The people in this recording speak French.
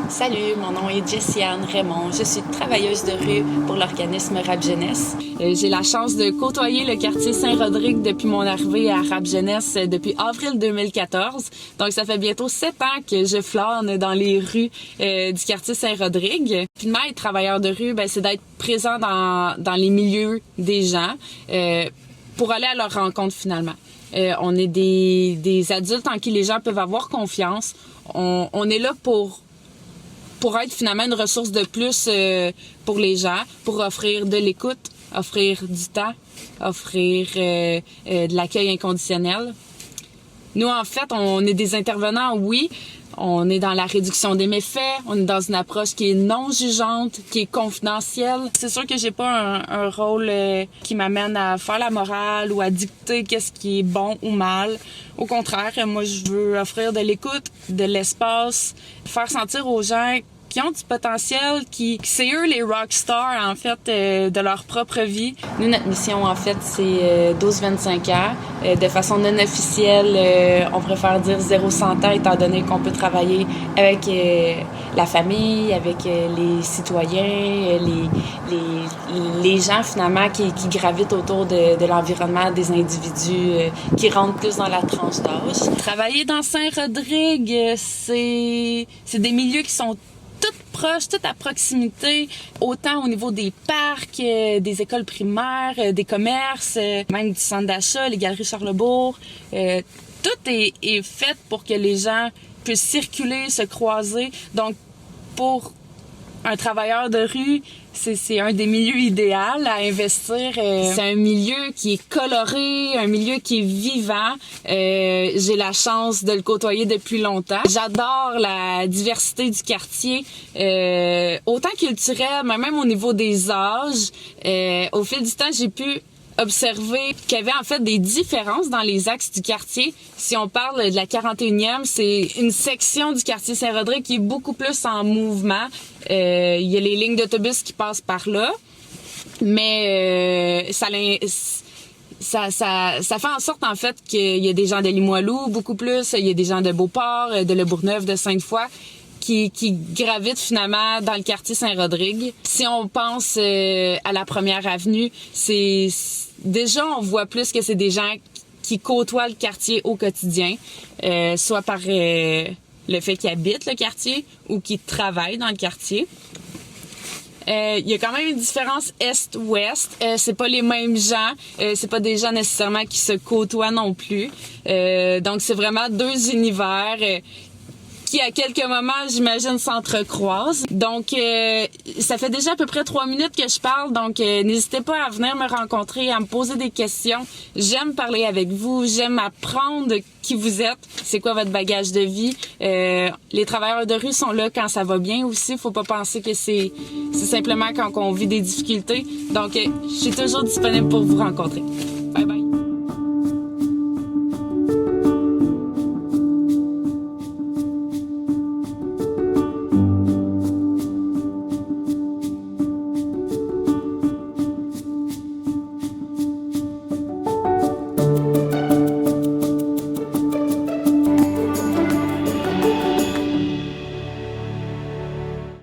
Salut, mon nom est Jessie-Anne Raymond. Je suis travailleuse de rue pour l'organisme Rap Jeunesse. J'ai la chance de côtoyer le quartier Saint-Rodrigue depuis mon arrivée à Rap Jeunesse depuis avril 2014. Donc, ça fait bientôt 7 ans que je flâne dans les rues du quartier Saint-Rodrigue. Finalement, être travailleur de rue, c'est d'être présent dans les milieux des gens pour aller à leur rencontre finalement. On est des adultes en qui les gens peuvent avoir confiance. On est là pour être finalement une ressource de plus pour les gens, pour offrir de l'écoute, offrir du temps, offrir de l'accueil inconditionnel. Nous, en fait, on est des intervenants, oui. On est dans la réduction des méfaits, on est dans une approche qui est non jugeante, qui est confidentielle. C'est sûr que j'ai pas un rôle qui m'amène à faire la morale ou à dicter qu'est-ce qui est bon ou mal. Au contraire, moi, je veux offrir de l'écoute, de l'espace, faire sentir aux gens qui ont du potentiel, qui c'est eux les rockstars, en fait, de leur propre vie. Nous, notre mission, en fait, c'est 12-25 ans. De façon non officielle, on préfère dire 0-100 ans, étant donné qu'on peut travailler avec la famille, avec les citoyens, les gens, finalement, qui gravitent autour de l'environnement des individus qui rentrent plus dans la tranche d'âge. Travailler dans Saint-Rodrigue, c'est des milieux qui sont toutes proches, toutes à proximité, autant au niveau des parcs, des écoles primaires, des commerces, même du centre d'achat, les galeries Charlebourg. Tout est fait pour que les gens puissent circuler, se croiser. Donc, pour un travailleur de rue, c'est un des milieux idéaux à investir. C'est un milieu qui est coloré, un milieu qui est vivant. J'ai la chance de le côtoyer depuis longtemps. J'adore la diversité du quartier, autant culturelle, mais même au niveau des âges. Au fil du temps, j'ai pu observer qu'il y avait en fait des différences dans les axes du quartier. Si on parle de la 41e, c'est une section du quartier Saint-Rodrigue qui est beaucoup plus en mouvement. Il y a les lignes d'autobus qui passent par là, mais ça fait en sorte en fait qu'il y a des gens de Limoilou beaucoup plus, il y a des gens de Beauport, de Le Bourgneuf, de Sainte-Foy qui gravitent finalement dans le quartier Saint-Rodrigue. Si on pense à la Première Avenue, déjà on voit plus que c'est des gens qui côtoient le quartier au quotidien, soit par le fait qu'ils habitent le quartier ou qu'ils travaillent dans le quartier. Il y a quand même une différence est-ouest. C'est pas les mêmes gens. C'est pas des gens nécessairement qui se côtoient non plus. Donc c'est vraiment deux univers qui à quelques moments, j'imagine, s'entrecroisent. Donc, ça fait déjà à peu près 3 minutes que je parle, donc n'hésitez pas à venir me rencontrer, à me poser des questions. J'aime parler avec vous, j'aime apprendre qui vous êtes, c'est quoi votre bagage de vie. Les travailleurs de rue sont là quand ça va bien aussi, faut pas penser que c'est simplement quand on vit des difficultés. Donc, je suis toujours disponible pour vous rencontrer. Bye bye!